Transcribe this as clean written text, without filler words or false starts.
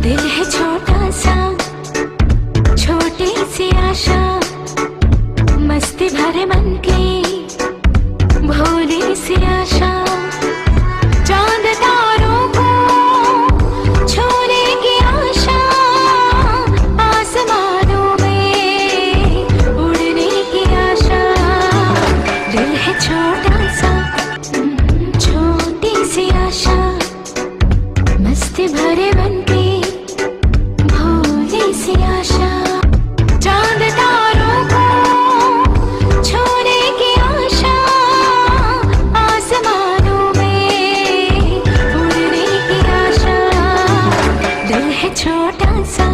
दिल है छोटा सा, छोटी सी आशा, मस्ती भरे मन की भोली सी आशा। चांद तारों को छूने की आशा, आसमानों में उड़ने की आशा। दिल है छोटा सा, छोटी सी आशा, मस्ती भरे मन की भोली सी आशा। चांद तारों को छूने की आशा, आसमानों में उड़ने की आशा। दिल है छोटा सा,